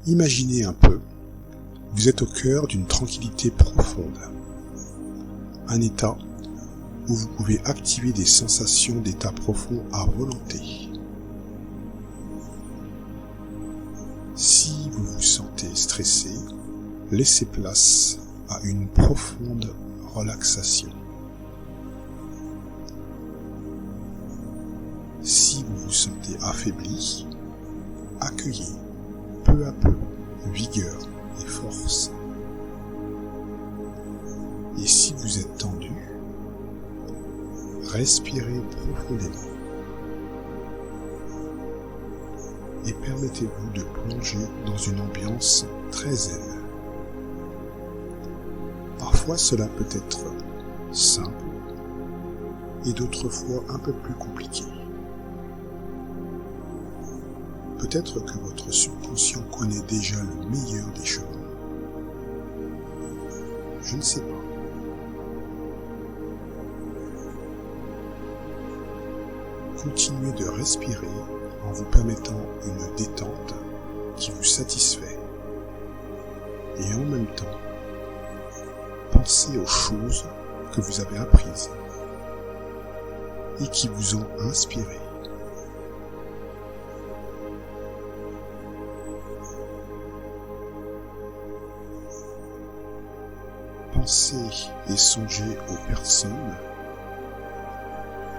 Imaginez un peu, vous êtes au cœur d'une tranquillité profonde, un état où vous pouvez activer des sensations d'état profond à volonté. Si vous vous sentez stressé, laissez place à une profonde relaxation. Si vous vous sentez affaibli, accueillez peu à peu vigueur et force. Et si vous êtes tendu, respirez profondément et permettez-vous de plonger dans une ambiance très zen. Parfois cela peut être simple et d'autres fois un peu plus compliqué. Peut-être que votre subconscient connaît déjà le meilleur des chemins. Je ne sais pas. Continuez de respirer en vous permettant une détente qui vous satisfait. Et en même temps, pensez aux choses que vous avez apprises et qui vous ont inspiré. Pensez et songez aux personnes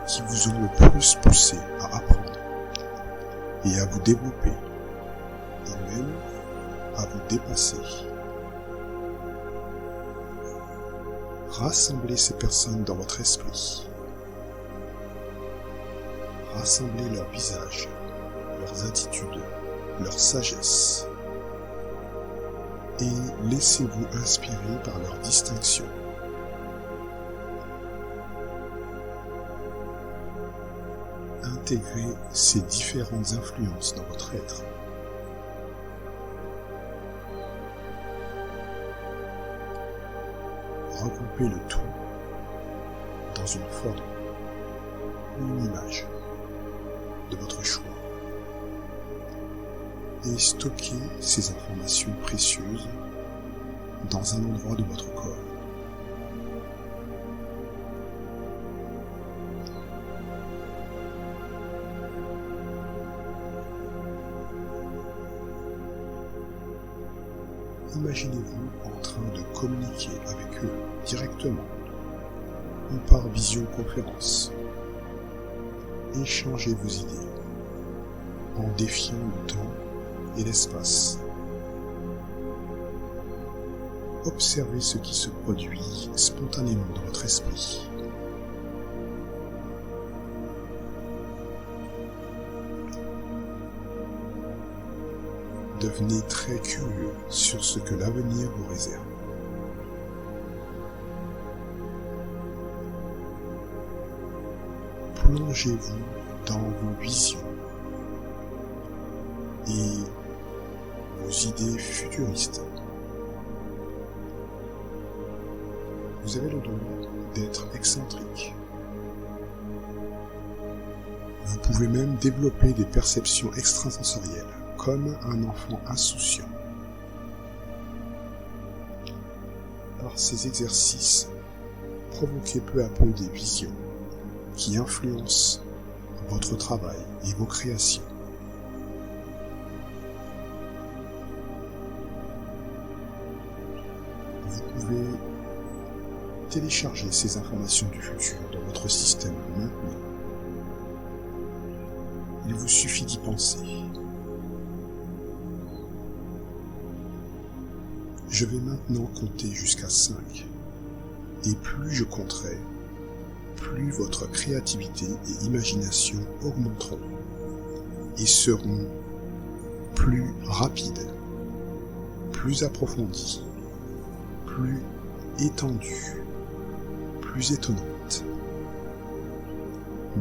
qui vous ont le plus poussé à apprendre et à vous développer et même à vous dépasser. Rassemblez ces personnes dans votre esprit. Rassemblez leurs visages, leurs attitudes, leur sagesse. Et laissez-vous inspirer par leur distinction. Intégrez ces différentes influences dans votre être. Regroupez le tout dans une forme ou une image de votre choix. Et stockez ces informations précieuses dans un endroit de votre corps. Imaginez-vous en train de communiquer avec eux directement ou par visioconférence. Échangez vos idées en défiant le temps et l'espace. Observez ce qui se produit spontanément dans votre esprit. Devenez très curieux sur ce que l'avenir vous réserve. Plongez-vous dans vos visions et vos idées futuristes. Vous avez le don d'être excentrique. Vous pouvez même développer des perceptions extrasensorielles, comme un enfant insouciant. Par ces exercices, provoquez peu à peu des visions qui influencent votre travail et vos créations. Vous pouvez télécharger ces informations du futur dans votre système maintenant. Il vous suffit d'y penser. Je vais maintenant compter jusqu'à 5. Et plus je compterai, plus votre créativité et imagination augmenteront et seront plus rapides, plus approfondies, plus étendues, plus étonnantes.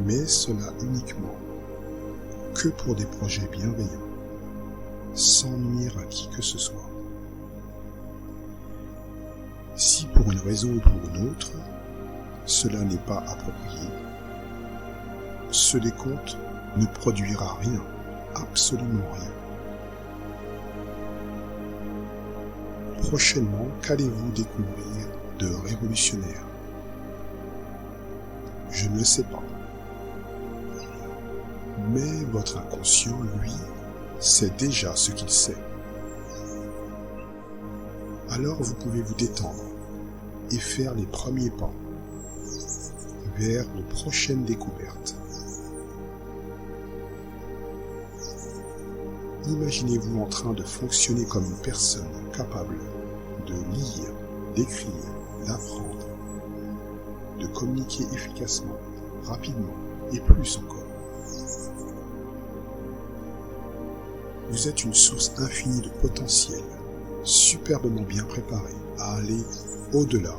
Mais cela uniquement que pour des projets bienveillants, sans nuire à qui que ce soit. Si pour une raison ou pour une autre, cela n'est pas approprié, ce décompte ne produira rien, absolument rien. prochainement, qu'allez-vous découvrir de révolutionnaire? Je ne le sais pas. Mais votre inconscient, lui, sait déjà ce qu'il sait. Alors vous pouvez vous détendre et faire les premiers pas vers de prochaines découvertes. Imaginez-vous en train de fonctionner comme une personne capable de lire, d'écrire, d'apprendre, de communiquer efficacement, rapidement et plus encore. Vous êtes une source infinie de potentiel, superbement bien préparée à aller au-delà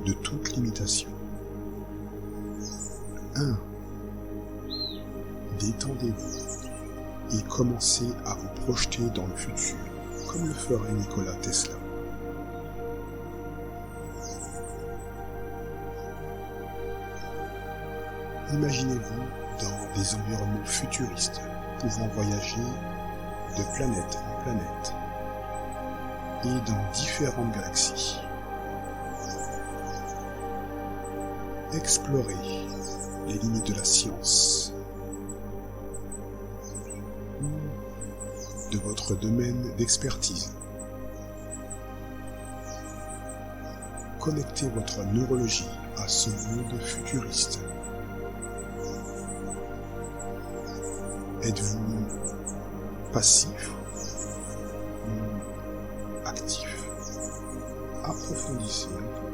de toute limitation. 1. Détendez-vous et commencez à vous projeter dans le futur, comme le ferait Nikola Tesla. Imaginez-vous dans des environnements futuristes, pouvant voyager de planète en planète et dans différentes galaxies. Explorez les limites de la science ou de votre domaine d'expertise. Connectez votre neurologie à ce monde futuriste. Êtes-vous passif ou actif? Approfondissez un peu.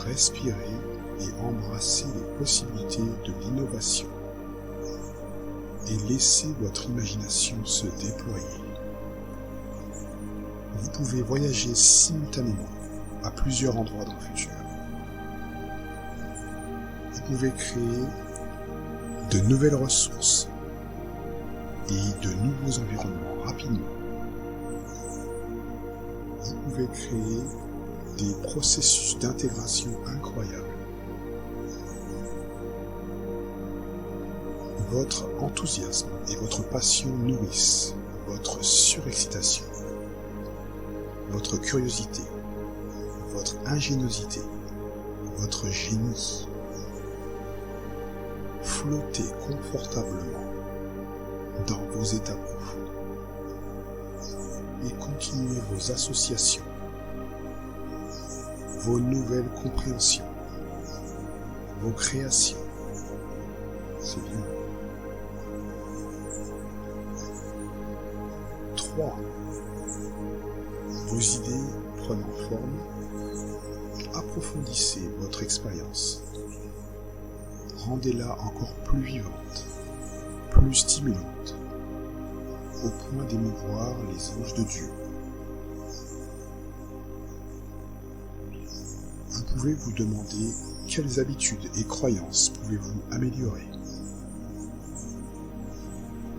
Respirez et embrassez les possibilités de l'innovation et laissez votre imagination se déployer. Vous pouvez voyager simultanément à plusieurs endroits dans le futur. Vous pouvez créer de nouvelles ressources et de nouveaux environnements rapidement. Vous pouvez créer des processus d'intégration incroyables. Votre enthousiasme et votre passion nourrissent votre surexcitation, votre curiosité, votre ingéniosité, votre génie. Flottez confortablement dans vos états profonds et continuez vos associations, vos nouvelles compréhensions, vos créations. C'est bien. 3. Vos idées prenant forme, approfondissez votre expérience. Rendez-la encore plus vivante, plus stimulante, au point d'émouvoir les anges de Dieu. Vous pouvez vous demander quelles habitudes et croyances pouvez-vous améliorer.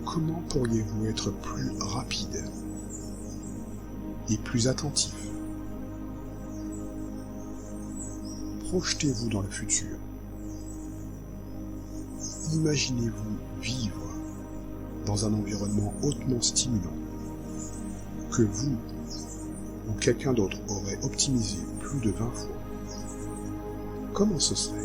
Comment pourriez-vous être plus rapide et plus attentif? Projetez-vous dans le futur. Imaginez-vous vivre dans un environnement hautement stimulant que vous ou quelqu'un d'autre aurait optimisé plus de 20 fois. Comment ce serait?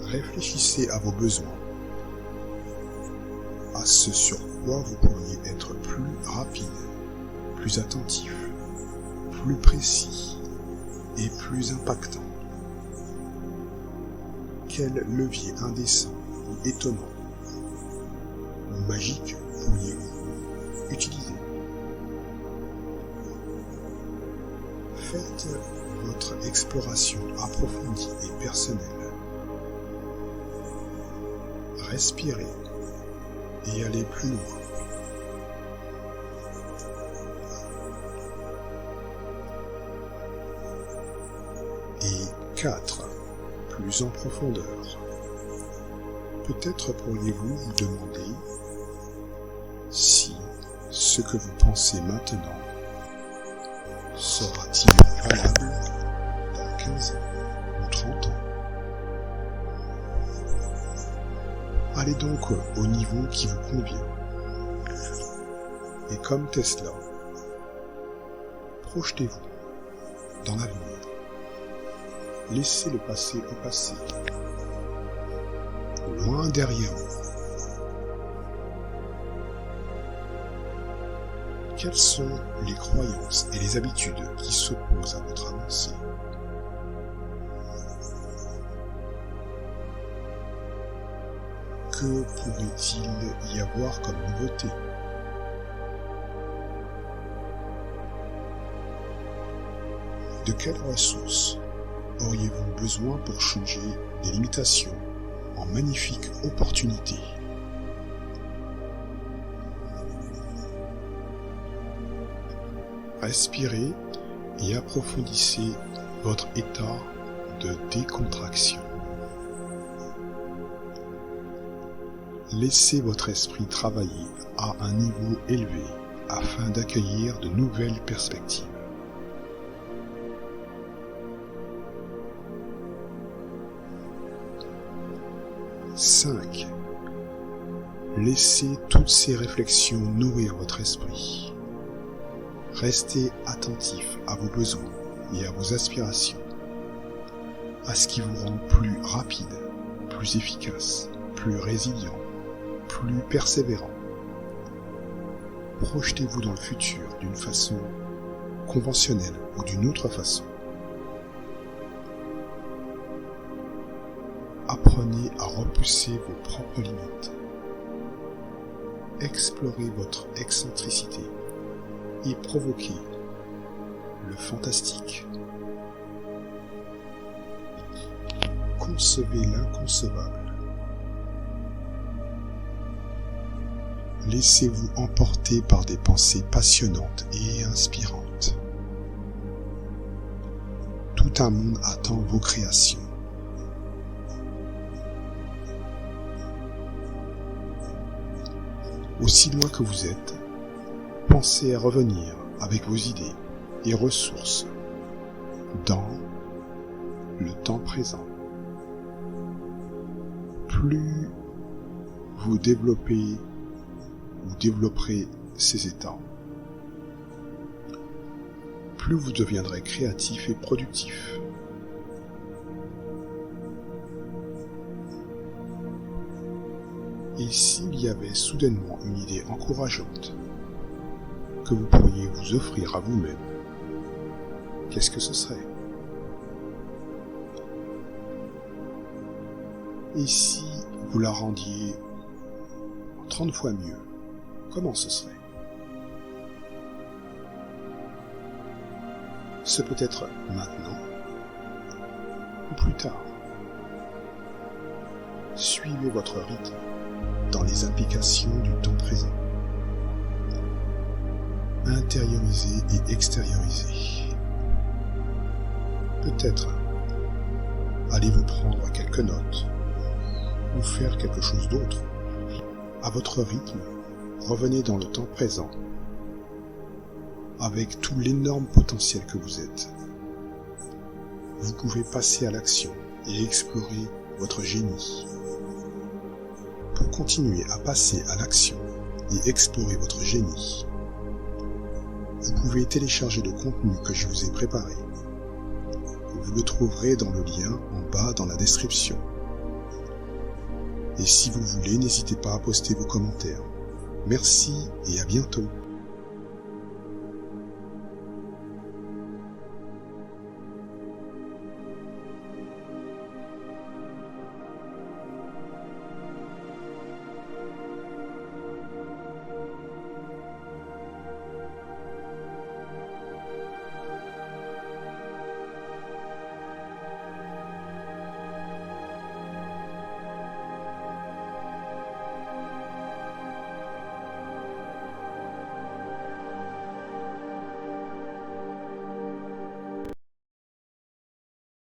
Réfléchissez à vos besoins, à ce sur quoi vous pourriez être plus rapide, plus attentif, plus précis et plus impactant. Quel levier indécent ou étonnant ou magique pourriez-vous utiliser? Faites votre exploration approfondie et personnelle. Respirez et allez plus loin. Et 4. Plus en profondeur. Peut-être pourriez-vous vous demander si ce que vous pensez maintenant sera-t-il valable dans 15 ans ou 30 ans? Allez donc au niveau qui vous convient. Et comme Tesla, projetez-vous dans l'avenir. Laissez le passé au passé, loin derrière vous. Quelles sont les croyances et les habitudes qui s'opposent à votre avancée? Que pourrait-il y avoir comme nouveauté? De quelles ressources auriez-vous besoin pour changer des limitations en magnifiques opportunités? Respirez et approfondissez votre état de décontraction. Laissez votre esprit travailler à un niveau élevé afin d'accueillir de nouvelles perspectives. « 5. Laissez toutes ces réflexions nourrir votre esprit. Restez attentif à vos besoins et à vos aspirations, à ce qui vous rend plus rapide, plus efficace, plus résilient, plus persévérant. Projetez-vous dans le futur d'une façon conventionnelle ou d'une autre façon. Apprenez à repousser vos propres limites. Explorez votre excentricité et provoquez le fantastique. Concevez l'inconcevable. Laissez-vous emporter par des pensées passionnantes et inspirantes. Tout un monde attend vos créations. Aussi loin que vous êtes, pensez à revenir avec vos idées et ressources dans le temps présent. Plus vous développez ou développerez ces états, plus vous deviendrez créatif et productif. Et s'il y avait soudainement une idée encourageante que vous pourriez vous offrir à vous-même, qu'est-ce que ce serait? Et si vous la rendiez 30 fois mieux, comment ce serait? Ce peut être maintenant ou plus tard. Suivez votre rythme dans les applications du temps présent. Intériorisez et extériorisez. Peut-être allez-vous prendre quelques notes ou faire quelque chose d'autre. À votre rythme, revenez dans le temps présent avec tout l'énorme potentiel que vous êtes. Vous pouvez passer à l'action et explorer votre génie. Pour continuer à passer à l'action et explorer votre génie, vous pouvez télécharger le contenu que je vous ai préparé. Vous le trouverez dans le lien en bas dans la description. Et si vous voulez, n'hésitez pas à poster vos commentaires. Merci et à bientôt.